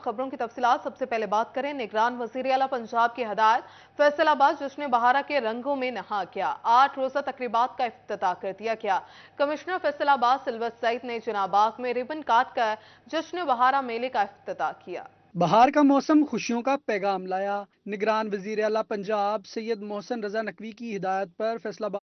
खबरों की तफसीलात। सबसे पहले बात करें निगरान वज़ीर आला पंजाब की हदायत, फैसलाबाद जश्न बहारा के रंगों में नहा गया। 8 रोज़ा तकरीबात का इफ्तिताह कर दिया गया। कमिश्नर फैसलाबाद सिल्वत सईद ने जनाबाग में रिबन काट कर जश्न बहारा मेले का इफ्तिताह किया। बहार का मौसम खुशियों का पैगाम लाया। निगरान वज़ीर आला पंजाब सैयद मोहसिन रजा नकवी की हिदायत पर फैसलाबाद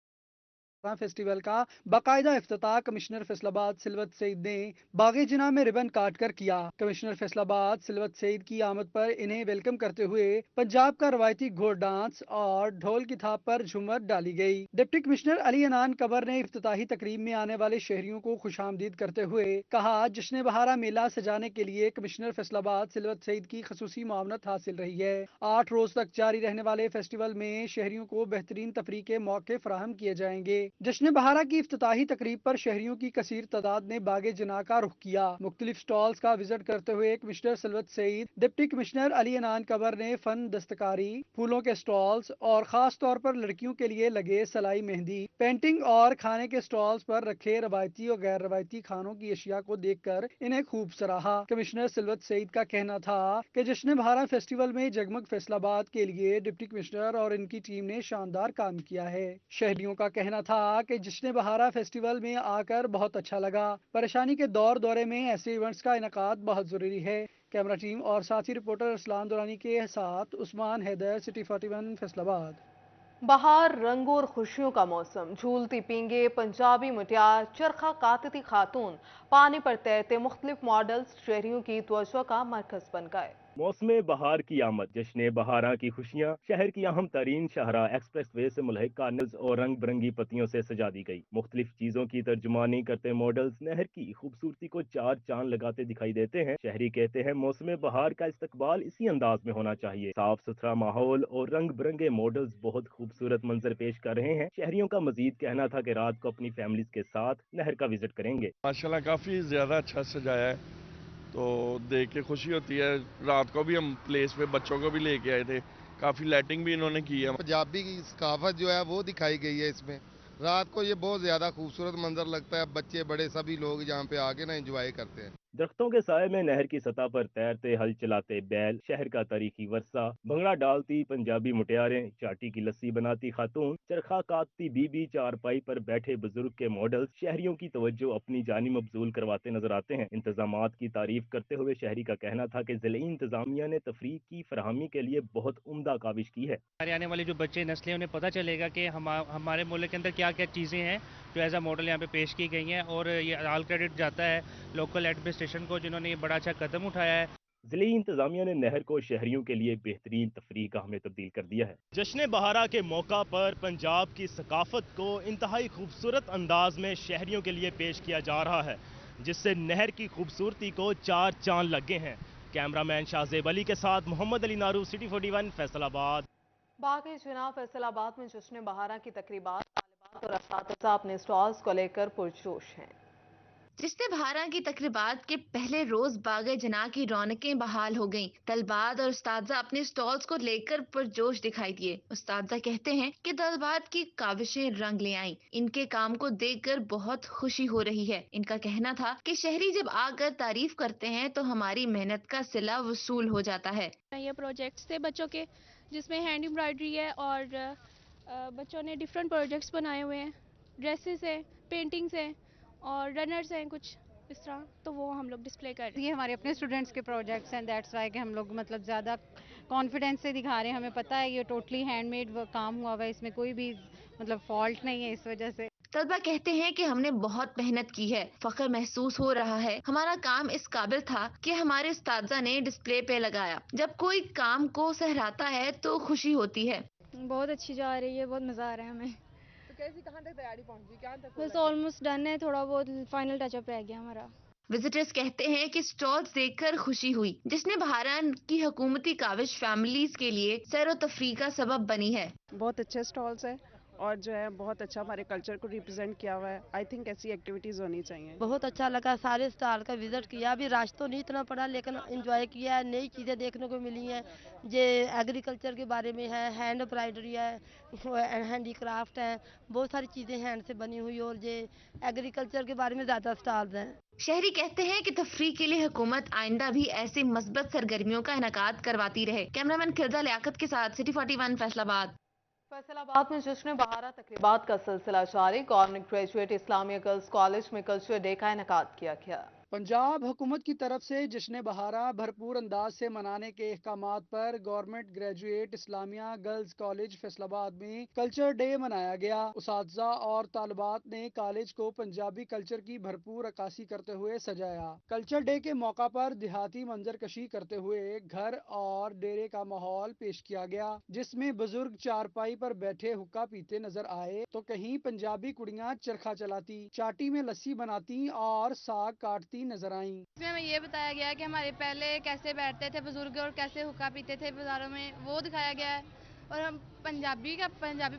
फेस्टिवल का बाकायदा इफ्तिताह कमिश्नर फैसलाबाद सिल्वत सईद ने बागे जिना में रिबन काट कर किया। कमिश्नर फैसलाबाद सिल्वत सईद की आमद पर इन्हें वेलकम करते हुए पंजाब का रवायती घोड़ डांस और ढोल की थाप पर झूमर डाली गई। डिप्टी कमिश्नर अली अनान कबर ने इफ्तिताही तकरीब में आने वाले शहरियों को खुशामदीद करते हुए कहा, जश्न बहारा मेला सजाने के लिए कमिश्नर फैसलाबाद सिल्वत सईद की खसूसी मावनत हासिल रही है। 8 रोज तक जारी रहने वाले फेस्टिवल में शहरियों को बेहतरीन तफरीह के मौके फराहम किए जाएंगे। जश्न बहारा की इफ्तिताही तकरीब पर शहरियों की कसीर तादाद ने बागे जना का रुख किया। मुख्तलिफ स्टॉल्स का विजिट करते हुए commissioner Salwat Saeed, deputy commissioner Ali Anan Kabar ने फन, दस्तकारी, फूलों के स्टॉल्स और खास तौर पर लड़कियों के लिए लगे सलाई, मेहंदी, पेंटिंग और खाने के स्टॉल्स पर रखे रवायती और गैर रवायती खानों की अशिया को देखकर इन्हें खूब सराहा। कमिश्नर सिल्वत सईद का कहना था कि जश्न बहारा फेस्टिवल में जगमग फैसलाबाद के लिए डिप्टी कमिश्नर और इनकी टीम ने शानदार काम किया है। शहरियों का कहना था कि जश्न बहारा फेस्टिवल में आकर बहुत अच्छा लगा। परेशानी के दौरे में ऐसे इवेंट्स का इनकाद बहुत जरूरी है। कैमरा टीम और साथी रिपोर्टर असलान दुरानी के साथ उस्मान हैदर, सिटी 41 फैसलाबाद। बहार रंगों और खुशियों का मौसम। झूलती पींगे, पंजाबी मुटियार, चरखा कातती खातून, पानी पर तैरते मुख्तलिफ मॉडल्स शहरियों की तवज्जो का मरकज बन गए। मौसम बहार की आमद, जश्न बहारा की खुशियाँ शहर की अहम तरीन शाहरा एक्सप्रेस वे से मुल्हिक कार्नल्स और रंग बिरंगी पत्तियों से सजा दी गई। मुख्तलिफ चीजों की तर्जुमानी करते मॉडल्स नहर की खूबसूरती को चार चांद लगाते दिखाई देते हैं। शहरी कहते हैं मौसम बहार का इस्तकबाल इसी अंदाज में होना चाहिए। साफ सुथरा माहौल और रंग बिरंगे मॉडल्स बहुत खूबसूरत मंजर पेश कर रहे हैं। शहरियों का मजीद कहना था कि रात को अपनी फैमिलीज के साथ नहर का विजिट करेंगे। माशाल्लाह काफी ज्यादा अच्छा सजाया है, तो देख के खुशी होती है। रात को भी हम प्लेस पे बच्चों को भी लेके आए थे, काफी लाइटिंग भी इन्होंने की है। पंजाबी की सकाफत जो है वो दिखाई गई है इसमें। रात को ये बहुत ज्यादा खूबसूरत मंजर लगता है। बच्चे बड़े सभी लोग यहाँ पे आके ना एंजॉय करते हैं। दरख्तों के साए में नहर की सतह पर तैरते हल चलाते बैल, शहर का तारीखी वर्सा, भंगड़ा डालती पंजाबी मुटियारें, चाटी की लस्सी बनाती खातून, चरखा काटती बीबी, चारपाई पर बैठे बुजुर्ग के मॉडल्स शहरियों की तवज्जो अपनी जानी मबजूल करवाते नजर आते हैं। इंतजामात की तारीफ करते हुए शहरी का कहना था कि जिले इंतजामिया ने तफरीह की फराहमी के लिए बहुत उम्दा काविश की है। आने वाले जो बच्चे नस्लें उन्हें पता चलेगा कि हमारे मुल्क के अंदर क्या क्या चीज़ें हैं जो एज आ मॉडल यहाँ पे पेश की गई हैं, और ये ऑल क्रेडिट जाता है लोकल एडमिनिस्ट्रेशन को जिन्होंने ये बड़ा अच्छा कदम उठाया है। जिले इंतजामिया ने नहर को शहरियों के लिए बेहतरीन तफरीह गाह में तब्दील कर दिया है। जश्न बहारा के मौका पर पंजाब की सकाफत को इंतहाई खूबसूरत अंदाज में शहरियों के लिए पेश किया जा रहा है, जिससे नहर की खूबसूरती को चार चांद लगे हैं। कैमरामैन शाहजेब अली के साथ मोहम्मद अली नारू, सिटी 41 फैसलाबाद। बाकी जिना फैसलाबाद में जश्न बहारा की तकरीबात, तालिबात और असातिज़ा अपने स्टॉल्स को लेकर पुरजोश हैं। जश्न बहारा की तकरीबात के पहले रोज बागे जना की रौनकें बहाल हो गईं। तलबात और उस्तादा अपने स्टॉल्स को लेकर पुरजोश दिखाई दिए। उस्तादा कहते हैं कि तलबात की काविशें रंग ले आईं। इनके काम को देखकर बहुत खुशी हो रही है। इनका कहना था कि शहरी जब आकर तारीफ करते हैं तो हमारी मेहनत का सिला वसूल हो जाता है। ये प्रोजेक्ट्स थे बच्चों के, जिसमें हैंड एम्ब्रॉयडरी है और बच्चों ने डिफरेंट प्रोजेक्ट्स बनाए हुए हैं। ड्रेसेस है, पेंटिंग्स हैं और रनर्स हैं कुछ इस तरह, तो वो हम लोग डिस्प्ले कर रहे हैं। ये हमारे अपने स्टूडेंट्स के प्रोजेक्ट्स हैं, दैट्स वाई कि हम लोग मतलब ज़्यादा कॉन्फिडेंस से दिखा रहे हैं। हमें पता है ये टोटली हैंडमेड काम हुआ हुआ है, इसमें कोई भी मतलब फॉल्ट नहीं है। इस वजह से तलबा कहते हैं कि हमने बहुत मेहनत की है, फख्र महसूस हो रहा है। हमारा काम इस काबिल था कि हमारे उस्तादा ने डिस्प्ले पे लगाया। जब कोई काम को सहराता है तो खुशी होती है। बहुत अच्छी जा रही है, बहुत मज़ा आ रहा है हमें। तो कैसी कहाँ तक तैयारी पहुंची, कहाँ तक? बस ऑलमोस्ट डन है, थोड़ा बहुत फाइनल टचअप रह गया हमारा। विजिटर्स कहते हैं कि स्टॉल्स देखकर खुशी हुई। जश्न बहारा की हुकूमती काविश फैमिलीज के लिए सैर व तफरीह का सबब बनी है। बहुत अच्छे स्टॉल्स है اور جو ہے بہت اچھا ہمارے کلچر کو ریپرزینٹ کیا ہوا ہے. آئی تھنک ایسی ایکٹیویٹیز ہونی چاہیے. بہت اچھا لگا, سارے اسٹال کا وزٹ کیا, بھی راش تو نہیں اتنا پڑا لیکن انجوائے کیا ہے, نئی چیزیں دیکھنے کو ملی ہیں. یہ ایگریکلچر کے بارے میں ہے, ہینڈ امبرائڈری ہے, ہینڈی کرافٹ ہے, بہت ساری چیزیں ہینڈ سے بنی ہوئی, اور یہ ایگریکلچر کے بارے میں زیادہ اسٹالز ہیں. شہری کہتے ہیں کہ تفریح کے لیے حکومت آئندہ بھی ایسی مثبت سرگرمیوں کا انعقاد کرواتی رہے. کیمرامین کردہ لیاقت کے ساتھ سٹی 41 فیصل آباد. فیصل آباد میں جشن بہارا تقریبات کا سلسلہ جاری. گورنمنٹ گریجویٹ اسلامیہ گرلز کالج میں کلچر ڈے کا انعقاد کیا گیا. پنجاب حکومت کی طرف سے جشن بہارا بھرپور انداز سے منانے کے احکامات پر گورنمنٹ گریجویٹ اسلامیہ گرلز کالج فیصل آباد میں کلچر ڈے منایا گیا. اساتذہ اور طالبات نے کالج کو پنجابی کلچر کی بھرپور عکاسی کرتے ہوئے سجایا. کلچر ڈے کے موقع پر دیہاتی منظر کشی کرتے ہوئے گھر اور ڈیرے کا ماحول پیش کیا گیا, جس میں بزرگ چارپائی پر بیٹھے حقہ پیتے نظر آئے تو کہیں پنجابی کڑیاں چرخہ چلاتی, چاٹی میں لسی بناتی اور ساگ کاٹتی نظر آئیں. اس میں ہمیں یہ بتایا گیا ہے کہ ہمارے پہلے کیسے بیٹھتے تھے بزرگ اور کیسے حقہ پیتے تھے بازاروں میں, وہ دکھایا گیا ہے. اور ہم پنجابی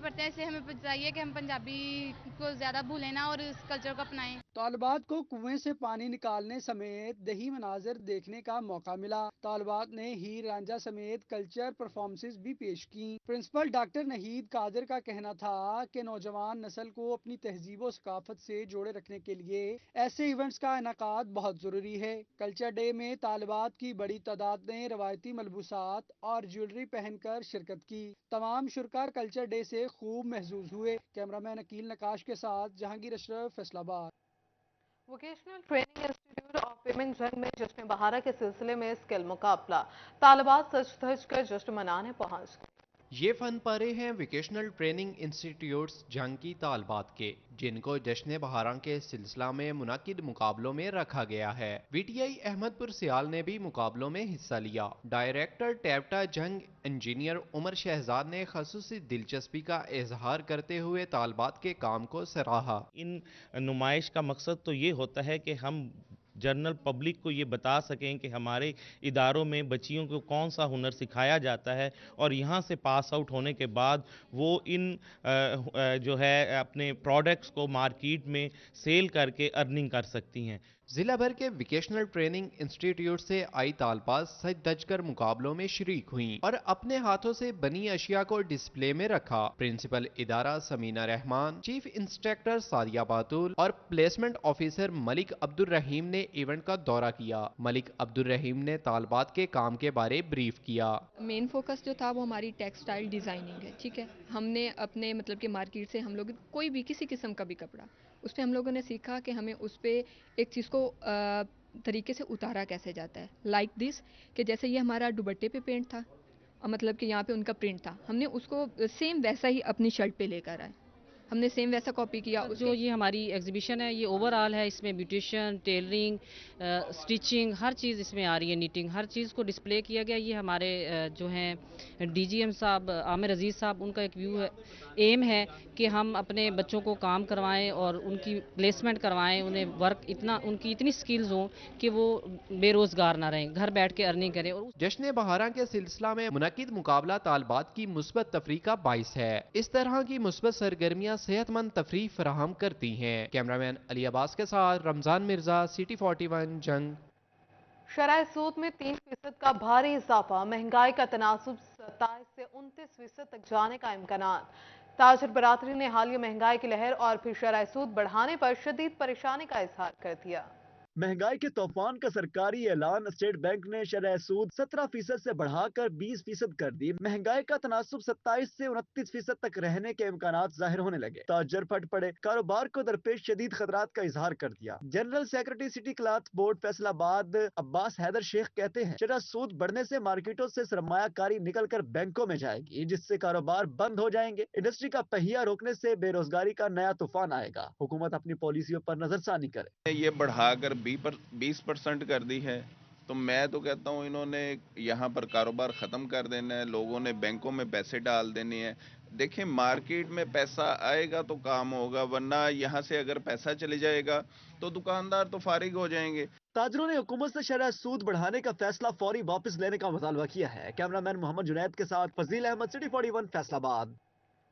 پڑھتے ہیں, اس لیے ہمیں چاہیے کہ ہم پنجابی کو زیادہ بھولیں نہ اور اس کلچر کو اپنائیں. طالبات کو کنویں سے پانی نکالنے سمیت دیہی مناظر دیکھنے کا موقع ملا. طالبات نے ہیر رانجھا سمیت کلچر پرفارمنسز بھی پیش کی. پرنسپل ڈاکٹر نہید قادر کا کہنا تھا کہ نوجوان نسل کو اپنی تہذیب و ثقافت سے جوڑے رکھنے کے لیے ایسے ایونٹس کا انعقاد بہت ضروری ہے. کلچر ڈے میں طالبات کی بڑی تعداد نے روایتی ملبوسات اور جیولری پہن کر شرکت کی. تمام شرکاء کلچر ڈے سے خوب محظوظ ہوئے. کیمرامین عقیل نقاش کے ساتھ جہانگیر اشرف, فیصل آباد. ووکیشنل ٹریننگ انسٹی ٹیوٹ آف ویمن جنگ میں جشن بہارا کے سلسلے میں اسکل مقابلہ. طالبات سج دھج کر جشن منانے پہنچ گئے. یہ فن پارے ہیں ووکیشنل ٹریننگ انسٹیٹیوٹس جنگ کی طالبات کے, جن کو جشن بہارا کے سلسلہ میں منعقد مقابلوں میں رکھا گیا ہے. وی ٹی آئی احمد پور سیال نے بھی مقابلوں میں حصہ لیا. ڈائریکٹر ٹیپٹا جنگ انجینئر عمر شہزاد نے خصوصی دلچسپی کا اظہار کرتے ہوئے طالبات کے کام کو سراہا. ان نمائش کا مقصد تو یہ ہوتا ہے کہ ہم جنرل پبلک کو یہ بتا سکیں کہ ہمارے اداروں میں بچیوں کو کون سا ہنر سکھایا جاتا ہے, اور یہاں سے پاس آؤٹ ہونے کے بعد وہ ان جو ہے اپنے پروڈکٹس کو مارکیٹ میں سیل کر کے ارننگ کر سکتی ہیں. ضلع بھر کے ووکیشنل ٹریننگ انسٹیٹیوٹ سے آئی طالبات سج دج کر مقابلوں میں شریک ہوئیں اور اپنے ہاتھوں سے بنی اشیاء کو ڈسپلے میں رکھا. پرنسپل ادارہ سمینہ رحمان, چیف انسٹرکٹر سادیہ باتول اور پلیسمنٹ آفیسر ملک عبد الرحیم نے ایونٹ کا دورہ کیا. ملک عبد الرحیم نے طالبات کے کام کے بارے بریف کیا. مین فوکس جو تھا وہ ہماری ٹیکسٹائل ڈیزائننگ ہے. ٹھیک ہے, ہم نے اپنے مطلب کہ مارکیٹ سے ہم لوگ کوئی بھی کسی قسم کا بھی کپڑا, اس پہ ہم لوگوں نے سیکھا کہ ہمیں اس پہ ایک چیز کو طریقے سے اتارا کیسے جاتا ہے. لائک دس کہ جیسے یہ ہمارا دوپٹے پہ پینٹ تھا, مطلب کہ یہاں پہ ان کا پرنٹ تھا, ہم نے اس کو سیم ویسا ہی اپنی شرٹ پہ لے کر آئے, ہم نے سیم ویسا کاپی کیا. جو یہ ہماری ایگزیبیشن ہے یہ اوور آل ہے, اس میں بیوٹیشین, ٹیلرنگ, سٹیچنگ, ہر چیز اس میں آ رہی ہے, نیٹنگ, ہر چیز کو ڈسپلے کیا گیا. یہ ہمارے جو ہیں ڈی جی ایم صاحب عامر عزیز صاحب, ان کا ایک ویو ہے, ایم ہے کہ ہم اپنے بچوں کو کام کروائیں اور ان کی پلیسمنٹ کروائیں, انہیں ورک ان کی اتنی سکلز ہوں کہ وہ بے روزگار نہ رہیں, گھر بیٹھ کے ارننگ کریں. اور جشن بہارا کے سلسلہ میں منعقد مقابلہ طالبات کی مثبت تفریح کا باعث ہے. اس طرح کی مثبت سرگرمیاں صحت مند تفریح فراہم کرتی ہیں. کیمرامین علی عباس کے ساتھ رمضان مرزا, سٹی 41 جنگ. شرح سود میں 3% کا بھاری اضافہ, مہنگائی کا تناسب 27 سے 29% تک جانے کا امکانات. تاجر برادری نے حالیہ مہنگائی کی لہر اور پھر شرح سود بڑھانے پر شدید پریشانی کا اظہار کر دیا. مہنگائی کے طوفان کا سرکاری اعلان, اسٹیٹ بینک نے شرح سود 17% سے بڑھا کر 20% کر دی. مہنگائی کا تناسب 27 سے 29% تک رہنے کے امکانات ظاہر ہونے لگے. تاجر پھٹ پڑے, کاروبار کو درپیش شدید خطرات کا اظہار کر دیا. General secretary city cloth board Faisal آباد عباس حیدر شیخ کہتے ہیں شرح سود بڑھنے سے مارکیٹوں سے سرمایہ کاری نکل کر بینکوں میں جائے گی, جس سے کاروبار بند ہو جائیں گے. انڈسٹری کا پہیہ روکنے سے بے روزگاری کا نیا طوفان آئے گا. حکومت اپنی پالیسیوں پر نظر ثانی کرے. یہ بڑھا کر 20% کر دی ہے, تو میں تو کہتا ہوں انہوں نے یہاں پر کاروبار ختم کر دینا ہے, لوگوں نے بینکوں میں پیسے ڈال دینے ہیں. دیکھیں مارکیٹ میں پیسہ آئے گا تو کام ہوگا, ورنہ یہاں سے اگر پیسہ چلے جائے گا تو دکاندار تو فارغ ہو جائیں گے. تاجروں نے حکومت سے شرح سود بڑھانے کا فیصلہ فوری واپس لینے کا مطالبہ کیا ہے. کیمرامین محمد جنید کے ساتھ فضیل احمد, سٹی 41 فیصل آباد.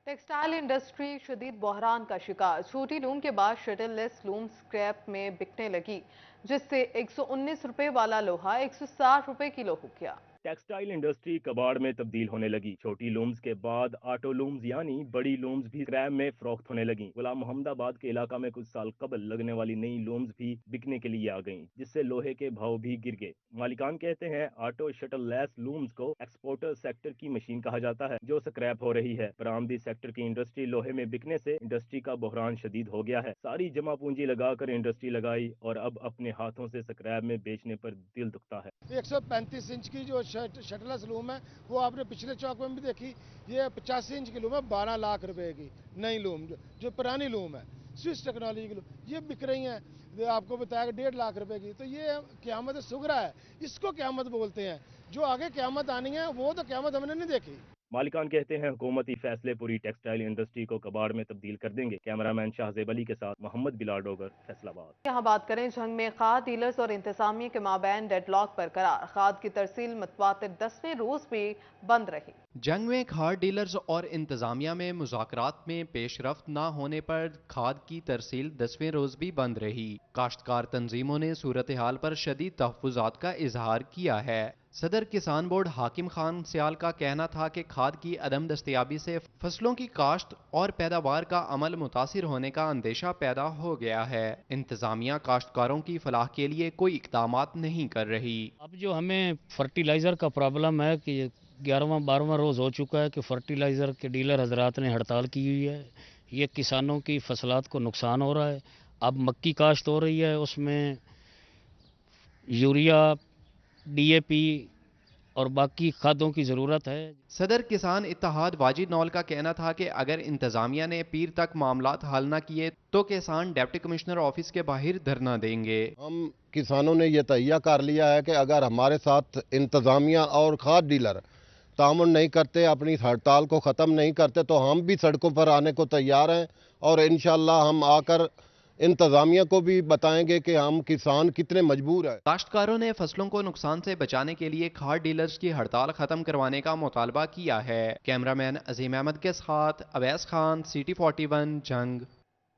टेक्सटाइल इंडस्ट्री शदीद बहरान का शिकार। छोटी लूम के बाद शटल लेस लूम स्क्रैप में बिकने लगी, जिससे 119 रुपए वाला लोहा 160 रुपए किलो हो गया। टेक्सटाइल इंडस्ट्री कबाड़ में तब्दील होने लगी। छोटी लूम्स के बाद ऑटो लूम्स यानी बड़ी लूम्स भी स्क्रैप में फरोख्त होने लगी। गुलाम मोहम्मदाबाद के इलाका में कुछ साल कबल लगने वाली नई लूम्स भी बिकने के लिए आ गईं, जिससे लोहे के भाव भी गिर गए। मालिकान कहते हैं ऑटो शटल लेस लूम्स को एक्सपोर्टर सेक्टर की मशीन कहा जाता है, जो स्क्रैप हो रही है। बरामदी सेक्टर की इंडस्ट्री लोहे में बिकने से इंडस्ट्री का बहरान शदीद हो गया है। सारी जमा पूंजी लगाकर इंडस्ट्री लगाई और अब अपने हाथों से स्क्रैप में बेचने पर दिल दुखता है। 135 इंच की जो शटलेस लूम है वो आपने पिछले चौक में भी देखी। ये 85 इंच की लूम है 12 लाख रुपए की नई लूम, जो पुरानी लूम है स्विस टेक्नोलॉजी की लूम, ये बिक रही हैं आपको बताया 1.5 लाख रुपए की। तो ये क़यामत सुगरा है, इसको क़यामत बोलते हैं। जो आगे क़यामत आनी है वो तो क़यामत हमने नहीं देखी। मालिकान कहते हैं हुकूमती फैसले पूरी टेक्सटाइल इंडस्ट्री को कबाड़ में तब्दील कर देंगे। कैमरामैन शाहजेब अली के साथ मोहम्मद बिलाल डोगर, फैसलाबाद। यहाँ बात करें जंग में खाद डीलर्स और इंतजामिया के माबैन डेडलॉक बरकरार। खाद की तरसील मतवातिर 10वें रोज भी बंद रही। जंग में खाद डीलर्स और इंतजामिया में मुज़ाकरात में पेशरफ्त न होने पर खाद की तरसील 10वें रोज भी बंद रही। काश्तकार तंजीमों ने सूरत हाल पर शदीद तहफ़्फ़ुज़ात का इजहार किया है। सदर किसान बोर्ड हाकिम खान सियाल का कहना था कि खाद की अदम दस्तयाबी से फसलों की काश्त और पैदावार का अमल मुतासिर होने का अंदेशा पैदा हो गया है। इंतजामिया काश्तकारों की फलाह के लिए कोई इक़दामात नहीं कर रही। अब जो हमें फर्टिलाइज़र का प्रॉब्लम है कि 11वां-12वां रोज़ हो चुका है कि फर्टिलाइज़र के डीलर हजरात ने हड़ताल की हुई है। ये किसानों की फसलात को नुकसान हो रहा है। अब मक्की काश्त हो रही है, उसमें यूरिया, DAP और बाकी खादों की ज़रूरत है। सदर किसान इत्तेहाद वाजिद नौल का कहना था कि अगर इंतजामिया ने पीर तक मामलात हल न किए तो किसान डिप्टी कमिश्नर ऑफिस के बाहर धरना देंगे। हम किसानों ने यह तय कर लिया है कि अगर हमारे साथ इंतजामिया और खाद डीलर तामुन नहीं करते, अपनी हड़ताल को ख़त्म नहीं करते, तो हम भी सड़कों पर आने को तैयार हैं और इंशाअल्लाह हम आकर इंतजामिया को भी बताएंगे कि हम किसान कितने मजबूर हैं। काश्तकारों ने फसलों को नुकसान से बचाने के लिए खाद डीलर्स की हड़ताल खत्म करवाने का मुतालबा किया है। कैमरामैन अजीम अहमद के साथ अवैस खान, CT 41 जंग।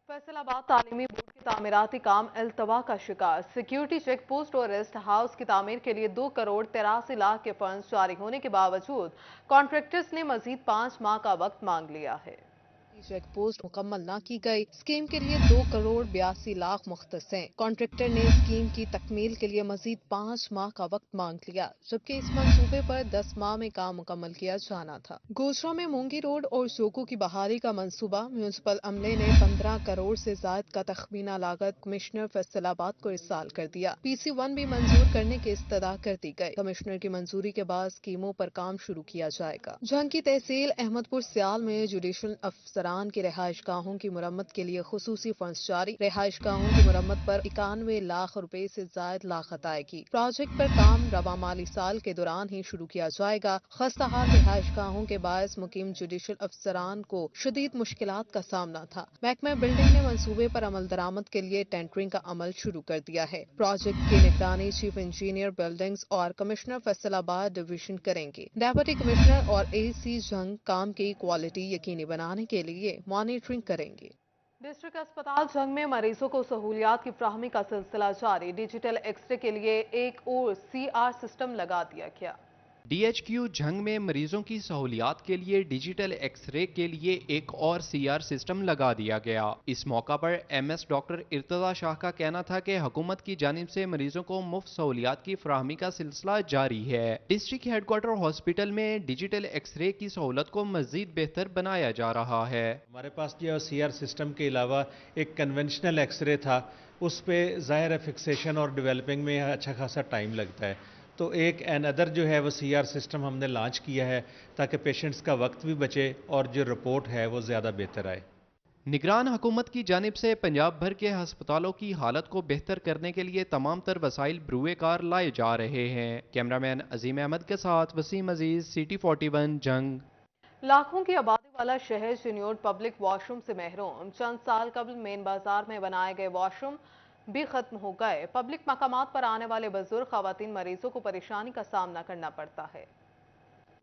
फैसलाबाद तालीमी बोर्ड के तामीराती काम अल्तवा का शिकार। सिक्योरिटी चेक पोस्ट और रेस्ट हाउस की तामीर के लिए 2 करोड़ 83 लाख के फंड जारी होने के बावजूद कॉन्ट्रैक्टर्स ने मजीद 5 माह का वक्त मांग लिया है। चेक पोस्ट मुकम्मल न की गई। स्कीम के लिए 2 करोड़ 82 लाख मुख्तस हैं। कॉन्ट्रैक्टर ने स्कीम की तकमील के लिए मजीद 5 माह का वक्त मांग लिया, जबकि इस मंसूबे पर 10 माह में काम मुकम्मल किया जाना था। गोजरा में मूंगी रोड और शोको की बहाली का मंसूबा म्यूनिसिपल अमले ने 15 करोड़ से ज्यादा का तखमीना लागत कमिश्नर फैसलाबाद को इरसाल कर दिया। PC1 भी मंजूर करने की इस्तदा कर दी गई। कमिश्नर की मंजूरी के बाद स्कीमों पर काम शुरू किया जाएगा। जंग की तहसील अहमदपुर सियाल में जुडिशल अफसरान की रिहाइश गाहों की मुरम्मत के लिए खुसूसी फंड्स जारी। रिहाइश गाहों की मुरम्मत पर 91 लाख रुपए से ज्यादा लागत आएगी। प्रोजेक्ट पर काम रवा माली साल के दौरान ही शुरू किया जाएगा। खस्ताहाल रिहाइश गाहों के बायस मुकीम जुडिशल अफसरान को शदीद मुश्किलात का सामना था। महकमा बिल्डिंग ने मंसूबे पर अमल दरामद के लिए टेंडरिंग का अमल शुरू कर दिया है। प्रोजेक्ट की निगरानी चीफ इंजीनियर बिल्डिंग्स और कमिश्नर फैसलाबाद डिवीजन करेंगे। डिप्टी कमिश्नर और AC जंग काम की क्वालिटी यकीनी बनाने के लिए मॉनिटरिंग करेंगे। डिस्ट्रिक्ट अस्पताल जंग में मरीजों को सहूलियात की फ्राहमी का सिलसिला जारी। डिजिटल एक्सरे के लिए एक और CR सिस्टम लगा दिया गया। DHQ जंग में मरीजों की सहूलियात के लिए डिजिटल एक्सरे के लिए एक और CR सिस्टम लगा दिया गया। इस मौका पर MS डॉक्टर इर्तजा शाह का कहना था कि हुकूमत की जानिब से मरीजों को मुफ्त सहूलियात की फ्राहमी का सिलसिला जारी है। डिस्ट्रिक्ट हेडक्वार्टर हॉस्पिटल में डिजिटल एक्सरे की सहूलत को मजीद बेहतर बनाया जा रहा है। हमारे पास जो CR सिस्टम के अलावा एक कन्वेंशनल एक्सरे था, उस पर ज़ाहिर है फिक्सेशन और डेवलपिंग में अच्छा खासा टाइम लगता है। तो एक अदर जो है वो CR सिस्टम हमने लॉन्च किया है ताकि पेशेंट्स का वक्त भी बचे और जो रिपोर्ट है वो ज़्यादा बेहतर आए। निगरान हुकूमत की जानिब से पंजाब भर के अस्पतालों की हालत को बेहतर करने के लिए तमाम तर वसाइल ब्रुए कार लाए जा रहे हैं। कैमरामैन अजीम अहमद के साथ वसीम अजीज, CT 41 जंग। लाखों की आबादी वाला शहर चिन्योट पब्लिक वॉशरूम से महरूम। चंद साल कबल मेन बाजार में बनाए गए वॉशरूम भी खत्म हो गए। पब्लिक मकामात पर आने वाले बुजुर्ग खवातीन मरीजों को परेशानी का सामना करना पड़ता है।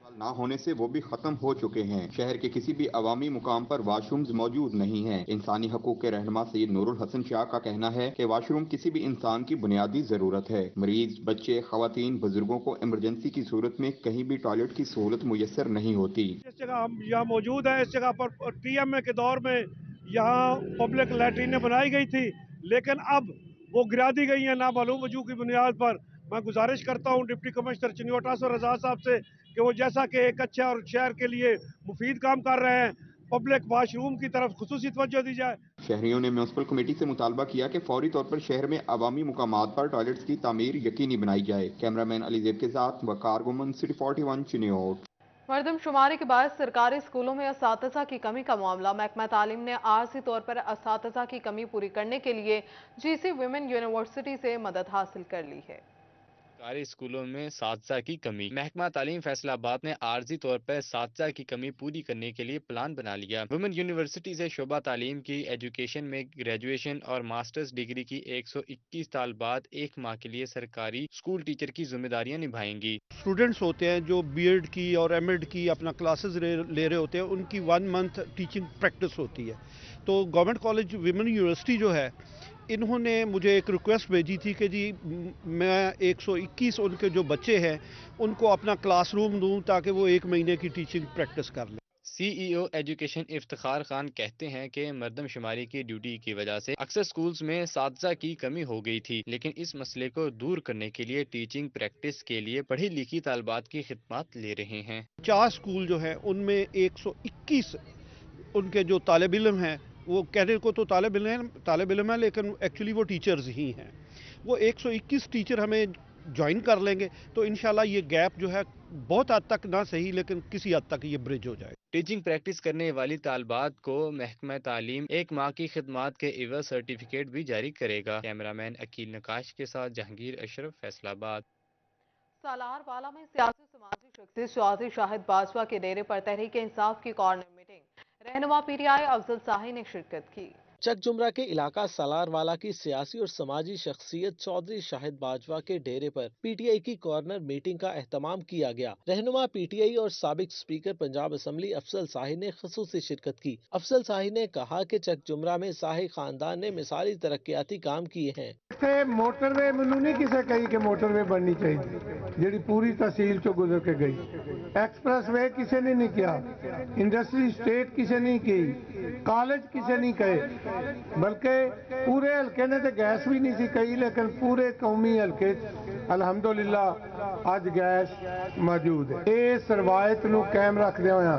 ना होने से वो भी खत्म हो चुके हैं। शहर के किसी भी अवामी मुकाम पर वाशरूम्स मौजूद नहीं हैं। इंसानी हकूक के रहनुमा सैयद नूरुल हसन शाह का कहना है कि वाशरूम किसी भी इंसान की बुनियादी जरूरत है। मरीज, बच्चे, खवातीन, बुजुर्गों को इमरजेंसी की सूरत में कहीं भी टॉयलेट की सहूलत मुयसर नहीं होती। इस जगह हम यहाँ मौजूद हैं, इस जगह पर टीएमए के दौर में यहाँ पब्लिक लैट्रीनें बनाई गई थी, लेकिन अब वो गिरा दी गई हैं नामालूम वजूह की बुनियाद पर। मैं गुजारिश करता हूँ डिप्टी कमिश्नर चिन्योटास और रजा साहब से कि वो जैसा कि एक अच्छा और शहर के लिए मुफीद काम कर रहे हैं, पब्लिक वाशरूम की तरफ खुसूसी तवज्जो दी जाए। शहरियों ने म्यूनिसिपल कमेटी से मुतालबा किया कि फौरी तौर पर शहर में अवामी मुकामात पर टॉयलेट्स की तामीर यकीनी बनाई जाए। कैमरामैन अली ज़ेब के साथ वकार गुमन, सिटी 41 चिन्योट। मरदमशुमारी के बाद सरकारी स्कूलों में असातिज़ा की कमी का मामला। महकमा तालीम ने आर्जी तौर पर असातिज़ा की कमी पूरी करने के लिए जीसी विमेन यूनिवर्सिटी से मदद हासिल कर ली है। सरकारी स्कूलों में असातिज़ा की कमी। महकमा तालीम फैसलाबाद ने आर्जी तौर पर असातिज़ा की कमी पूरी करने के लिए प्लान बना लिया। वुमेन यूनिवर्सिटी से शोबा तालीम की एजुकेशन में ग्रेजुएशन और मास्टर्स डिग्री की 121 साल बाद 1 माह के लिए सरकारी स्कूल टीचर की जिम्मेदारियां निभाएंगी। स्टूडेंट्स होते हैं जो बीएड की और एमएड की अपना क्लासेस ले रहे होते हैं, उनकी 1 मंथ टीचिंग प्रैक्टिस होती है। तो गवर्नमेंट कॉलेज विमेन यूनिवर्सिटी जो है, इन्होंने मुझे एक रिक्वेस्ट भेजी थी कि जी मैं 121 उनके जो बच्चे हैं उनको अपना क्लासरूम दूं ताकि वो 1 महीने की टीचिंग प्रैक्टिस कर लें। सीईओ एजुकेशन इफ्तिखार खान कहते हैं कि मर्दमशुमारी की ड्यूटी की वजह से अक्सर स्कूल्स में असातिज़ा की कमी हो गई थी, लेकिन इस मसले को दूर करने के लिए टीचिंग प्रैक्टिस के लिए पढ़ी लिखी तालिबात की खिदमत ले रहे हैं। 4 स्कूल जो हैं उनमें 121 उनके जो तालिब इल्म हैं, वो कहने को तो तालिब इल्म है लेकिन एक्चुअली वो टीचर्स ही हैं। वो 121 टीचर हमें ज्वाइन कर लेंगे तो इंशाल्लाह ये गैप जो है बहुत हद तक ना सही लेकिन किसी हद तक ये ब्रिज हो जाए। टीचिंग प्रैक्टिस करने वाली तालिबात को महकमा तालीम 1 माह की खिदमत के एवज सर्टिफिकेट भी जारी करेगा। कैमरामैन अकील नकाश के साथ जहांगीर अशरफ, फैसलाबाद। सालार वाला में सियासी समाजी शख्सियत चौधरी शाहिद बाजवा के डेरे पर तहरीक इंसाफ की कॉर्नर मीटिंग। रहनुमा पीटीआई अफजल शाही ने शिरकत की। चक जुमरा के इलाका सालारवाला की सियासी और समाजी शख्सियत चौधरी शाहिद बाजवा के डेरे पर पीटीआई की कॉर्नर मीटिंग का एहतमाम किया गया। रहनुमा पीटीआई और साबिक स्पीकर पंजाब असम्बली अफजल शाही ने खसूसी शिरकत की। अफजल शाही ने कहा कि चक जुमरा में शाही खानदान ने मिसाली तरक्याती काम किए हैं। मोटरवे मैनू नहीं किसी कही कि मोटरवे बननी चाहिए जी पूरी तहसील चो गुजर के गई। एक्सप्रेस वे किसी ने नहीं किया, इंडस्ट्री स्टेट किसी ने की, कॉलेज किसी ने कहे, बल्कि पूरे हल्के ने तो गैस भी नहीं सी कही लेकिन पूरे कौमी हल्के अल्हम्दुलिल्लाह अज गैस मौजूद है। इस रवायत नूं कायम रखदे होया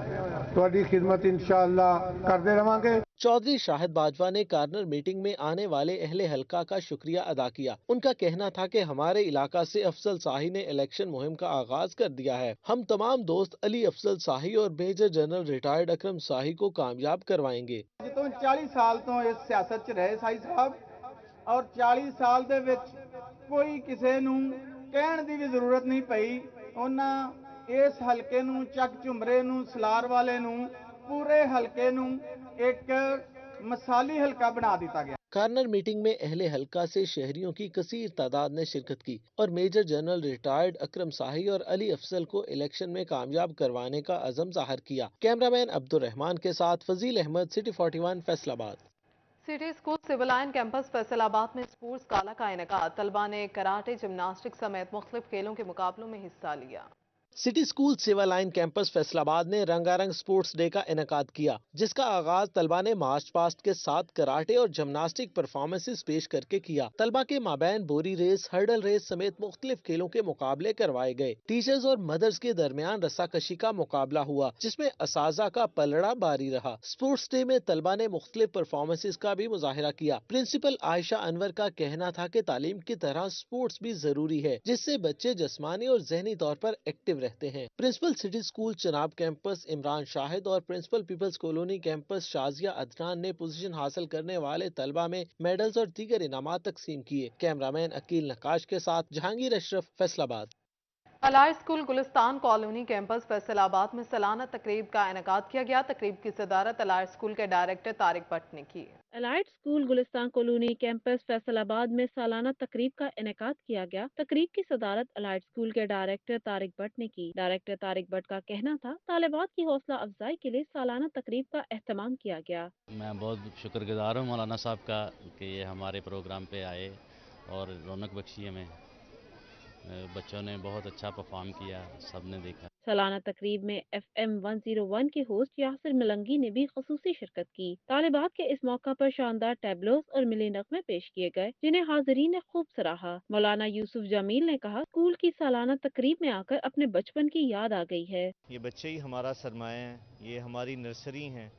तुहाडी खिदमत इंशाअल्लाह करते रहांगे। चौधरी शाहिद बाजवा ने कॉर्नर मीटिंग में आने वाले अहले हल्का का शुक्रिया अदा किया। उनका कहना था कि हमारे इलाका से अफजल शाही ने इलेक्शन मुहिम का आगाज कर दिया है। हम तमाम दोस्त अली अफजल शाही और मेजर जनरल रिटायर्ड अकरम शाही को कामयाब करवाएंगे। तो 40 साल तो इस सियासत च रहे शाही साहब और 40 साल दे विच कोई किसी नूं कहण दी भी जरूरत नहीं पई। उन्हां इस हल्के नूं चक झुमरे नूं सलार वाले नूं पूरे हल्के नूं एक मिसाली हल्का बना दिता गया। कॉर्नर मीटिंग में अहले हल्का से शहरियों की कसीर तादाद ने शिरकत की और मेजर जनरल रिटायर्ड अकरम शाही और अली अफजल को इलेक्शन में कामयाब करवाने का अज़म जाहिर किया। कैमरामैन अब्दुल रहमान के साथ Fazeel Ahmad, city 41 Faisalabad. City school civil line campus Faisalabad में स्पोर्ट्स गाला का इनेकाद। तलबा ने कराटे, जिम्नास्टिक समेत मुख्तलिफ खेलों के मुकाबलों में हिस्सा लिया। City school civil line campus Faisalabad ने रंगारंग स्पोर्ट्स डे का इनेकाद किया, जिसका आगाज तलबा ने मार्च पास्ट के साथ कराटे और जिम्नास्टिक परफॉर्मेंसेस पेश करके किया। तलबा के माबैन बोरी रेस, हर्डल रेस समेत मुख्तलिफ खेलों के मुकाबले करवाए गए। टीचर्स और मदर्स के दरमियान रस्साकशी का मुकाबला हुआ, जिसमें असाजा का पलड़ा बारी रहा। स्पोर्ट्स डे में तलबा ने मुख्तलिफ परफॉर्मेंसेस का भी मुजाहिरा किया। प्रिंसिपल आयशा अनवर का कहना था कि तालीम की तरह स्पोर्ट्स भी जरूरी है, जिससे बच्चे जिस्मानी और जहनी तौर पर एक्टिव रहते हैं। Principal city school Chenab campus Imran Shahid और principal peoples colony campus Shazia Adnan ने पोजीशन हासिल करने वाले तलबा में मेडल्स और दीगर इनामात तकसीम किए। कैमरामैन अकील नकाश के साथ जहांगीर अशरफ, फैसलाबाद। अलाय school Gulistan colony campus Faisalabad में सालाना तकरीब का इनेकाद किया गया। तकरीब की सदारत अलाय स्कूल के डायरेक्टर तारिक भट्ट ने की। Allied school Gulistan colony campus Faisalabad में सालाना तकरीब का इनेकाद किया गया। तकरीब की सदारत एलाइड स्कूल के डायरेक्टर तारिक भट्ट ने की। डायरेक्टर तारिक भट्ट का कहना था, तालिबात की हौसला अफजाई के लिए सालाना तकरीब का एहतमाम किया गया। मैं बहुत शुक्रगुजार हूँ मौलाना साहब का कि ये हमारे प्रोग्राम पे आए और रौनक बख्शी हमें। बच्चों ने बहुत अच्छा परफॉर्म किया, सबने देखा। सालाना तकरीब में FM 101 के होस्ट यासिर मिलंगी ने भी खसूसी शिरकत की। तालिबात के इस मौका पर शानदार टैबलोस और मिली नगमे पेश किए गए, जिन्हें हाजिरीन ने खूब सराहा। मौलाना यूसुफ जमील ने कहा, स्कूल की सालाना तकरीब में आकर अपने बचपन की याद आ गई है। ये बच्चे ही हमारा सरमाया है, ये हमारी नर्सरी हैं।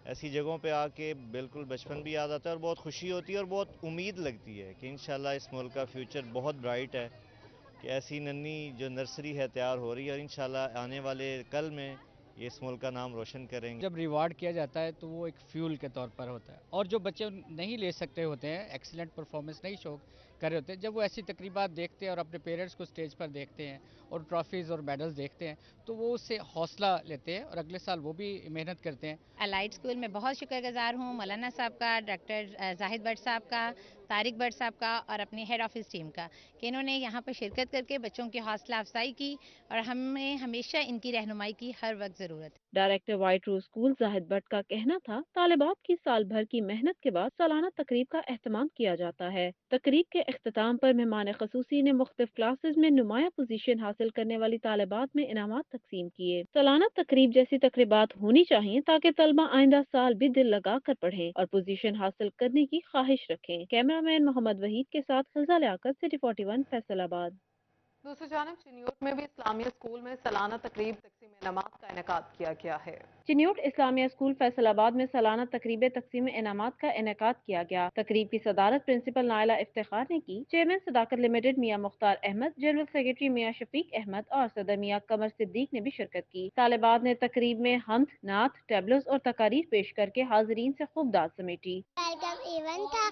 ऐसी जगहों पे आके बिल्कुल बचपन भी याद आता है और बहुत खुशी होती है और बहुत उम्मीद लगती है कि इंशाल्लाह इस मुल्क का फ्यूचर बहुत ब्राइट है, कि ऐसी नन्ही जो नर्सरी है तैयार हो रही है और इंशाल्लाह आने वाले कल में ये इस मुल्क का नाम रोशन करेंगे। जब रिवार्ड किया जाता है तो वो एक फ्यूल के तौर पर होता है, और जो बच्चे नहीं ले सकते होते हैं, एक्सीलेंट परफॉर्मेंस नहीं शो कर रहे होते हैं, जब वो ऐसी तकरीबात देखते हैं और अपने पेरेंट्स को स्टेज पर देखते हैं और ट्रॉफीज़ और मेडल्स देखते हैं, तो वो उससे हौसला लेते हैं और अगले साल वो भी मेहनत करते हैं। एलाइड स्कूल में बहुत शुक्रगुजार हूँ मौलाना साहब का, डॉक्टर जाहिद भट्ट साहब का, तारिक भट्ट साहब का और अपनी हेड ऑफिस टीम का, कि इन्होंने यहाँ पर शिरकत करके बच्चों की हौसला अफजाई की और हमें हमेशा इनकी रहनुमाई की हर वक्त ज़रूरत है। डायरेक्टर वाइट रोज स्कूल जाहिद भट्ट का कहना था, तालिबात की साल भर की मेहनत के बाद सालाना तकरीब का एहतमाम किया जाता है। तकरीब के इख्तिताम पर मेहमान खसूसी ने मुख्तलिफ क्लासेज में नुमाया पोजीशन हासिल करने वाली तालिबात में इनामात तकसीम किए। सालाना तकरीब जैसी तकरीबात होनी चाहिए ताकि तलबा आइंदा साल भी दिल लगा कर पढ़ें और पोजीशन हासिल करने की ख्वाहिश रखें। कैमरामैन मोहम्मद वहीद के साथ खिजा लियाकत, सिटी 41 फैसलाबाद। दूसरी जानब चिन्योट में भी इस्लामिया स्कूल में सालाना तकरीब तकसीम इनामात का इनेकाद किया गया है। चिन्योट इस्लामिया स्कूल फैसलाबाद में सालाना तकरीब तकसीम इनामात का इनेकाद किया गया। तकरीब की सदारत प्रिंसिपल नाइला इफ्तिखार ने की। चेयरमैन सदाकत लिमिटेड मियां मुख्तार अहमद, जनरल सेक्रेटरी मियां शफीक अहमद और सदर मियां कमर सिद्दीक ने भी शिरकत की। तालिबात ने तकरीब में हम्द, नात, टैबलोस और तकारीर पेश करके हाजिरीन से खूब दाद समेटी। वेलकम इवेंट था,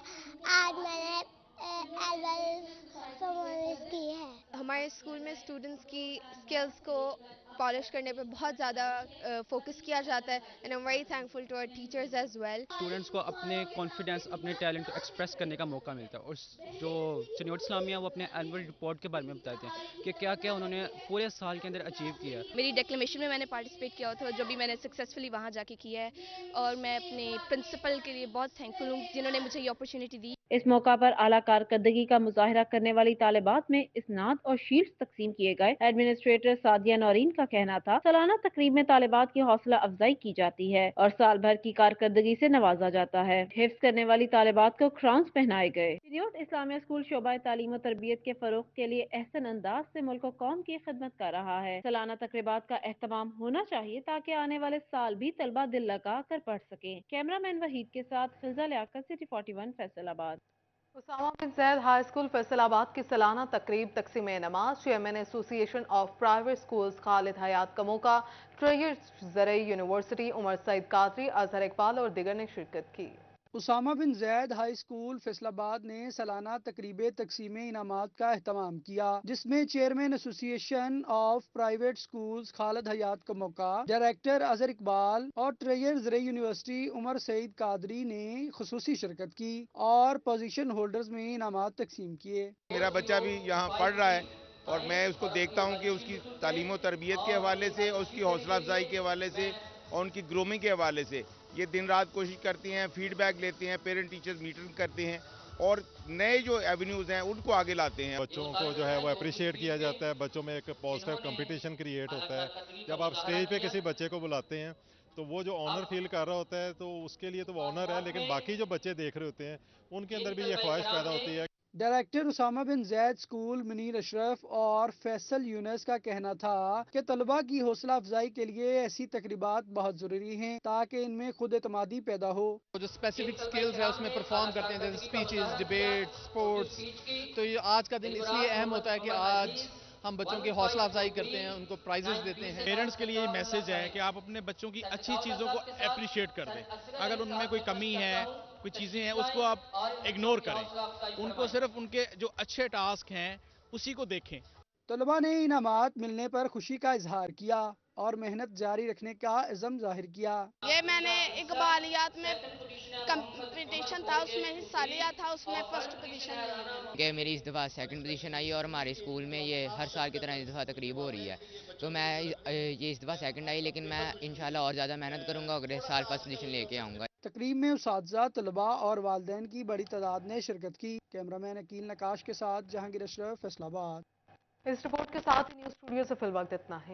आज मैंने की है। हमारे स्कूल में स्टूडेंट्स की स्किल्स को पॉलिश करने पे बहुत ज़्यादा फोकस किया जाता है and I am very thankful to our teachers as well. Students को अपने कॉन्फिडेंस, अपने टैलेंट को एक्सप्रेस करने का मौका मिलता है और जो चिन्योट इस्लामिया वो अपने एनुअल रिपोर्ट के बारे में बताते हैं कि क्या क्या उन्होंने पूरे साल के अंदर अचीव किया। मेरी डिक्लेमेशन में मैंने पार्टिसिपेट किया था जो भी मैंने सक्सेसफुली वहाँ जाके किया है, और मैं अपने प्रिंसिपल के लिए बहुत थैंकफुल हूँ जिन्होंने मुझे ये अपॉर्चुनिटी दी। इस मौका पर आला कारकर्दगी का मुजाहिरा करने वाली तालिबात में इसनाद और शील्ड तकसीम किए गए। एडमिनिस्ट्रेटर सादिया नौरीन का कहना था, सालाना तकरीब में तालिबात की हौसला अफजाई की जाती है और साल भर की कारकर्दगी से नवाजा जाता है। हिफ्ज करने वाली तालिबात को क्राउन्स पहनाए गए। चिन्योट इस्लामिया स्कूल शोबा तालीम और तरबियत के फरोग के लिए एहसन अंदाज से मुल्क कौम की खिदमत कर रहा है। सालाना तकरीबात का एहतमाम होना चाहिए ताकि आने वाले साल भी तलबा दिल लगा कर पढ़ सके। कैमरामैन वहीद के साथ Fiza Liaquat, city 41 Faisalabad. Usama bin Zaid high school Faisalabad की सालाना तकरीब तकसीम इनामात, chairman association of private schools Khalid Hayat Kamoka, ट्रेयर ज़रई यूनिवर्सिटी उमर सईद कादरी, अजहर इकबाल और दिगर ने शिरकत की। उसामा बिन जैद हाई स्कूल फैसलाबाद ने सालाना तकरीब तकसीम इनामात का एहतमाम किया, जिसमें chairman association of private schools Khalid Hayat Kamoka, director Azhar Iqbal और ट्रेयर ज़रई यूनिवर्सिटी उमर सईद कादरी ने खुसूसी शिरकत की और पोजीशन होल्डर्स में इनामात तकसीम किए। मेरा बच्चा भी यहाँ पढ़ रहा है और मैं उसको देखता हूँ कि उसकी तालीम और तरबियत के हवाले से और उसकी हौसला अफजाई के हवाले से और उनकी ग्रूमिंग के हवाले से ये दिन रात कोशिश करती हैं, फीडबैक लेती हैं, पेरेंट टीचर्स मीटिंग करते हैं और नए जो एवेन्यूज़ हैं उनको आगे लाते हैं। बच्चों को जो है वो अप्रिशिएट किया जाता है, बच्चों में एक पॉजिटिव कंपटीशन क्रिएट होता है। जब आप स्टेज पे किसी बच्चे को बुलाते हैं तो वो जो ऑनर फील कर रहा होता है तो उसके लिए तो वो ऑनर है, लेकिन बाकी जो बच्चे देख रहे होते हैं उनके अंदर भी ये ख्वाहिश पैदा होती है। डायरेक्टर उसामा बिन जैद स्कूल मुनीर अशरफ और फैसल यूनस का कहना था कि तलबा की हौसला अफजाई के लिए ऐसी तकरीबात बहुत जरूरी हैं ताकि इनमें खुद एतमादी पैदा हो। जो स्पेसिफिक स्किल्स है उसमें परफॉर्म करते हैं, जैसे स्पीचेस, डिबेट, स्पोर्ट्स, तो ये आज का दिन इसलिए अहम होता है कि आज हम बच्चों की हौसला अफजाई करते हैं, उनको प्राइजेस देते हैं। पेरेंट्स के लिए ये मैसेज है कि आप अपने बच्चों की अच्छी चीज़ों को अप्रिशिएट कर दें। अगर उनमें कोई कमी है, कोई चीज़ें हैं, उसको आप इग्नोर करें। उनको सिर्फ उनके जो अच्छे टास्क हैं उसी को देखें। طلباء نے انعامات ملنے پر خوشی کا اظہار کیا اور محنت جاری رکھنے کا عزم ظاہر کیا۔ یہ میں نے اقبالیات میں کمپٹیشن تھا، اس میں حصہ لیا تھا، اس میں فرسٹ پوزیشن لی۔ کہ میری اس دفعہ سیکنڈ پوزیشن آئی اور ہمارے اسکول میں یہ ہر سال کی طرح اس دفعہ تقریب ہو رہی ہے، تو میں یہ اس دفعہ سیکنڈ آئی، لیکن میں انشاءاللہ اور زیادہ محنت کروں گا، اگلے سال فرسٹ پوزیشن لے کے آؤں گا۔ تقریب میں اساتذہ، طلباء اور والدین کی بڑی تعداد نے شرکت کی۔ کیمرامین عقیل نقاش کے ساتھ جہانگیر اشرف، فیصل آباد۔ اس رپورٹ کے ساتھ ہی نیوز اسٹوڈیو سے فی الوقت اتنا ہے۔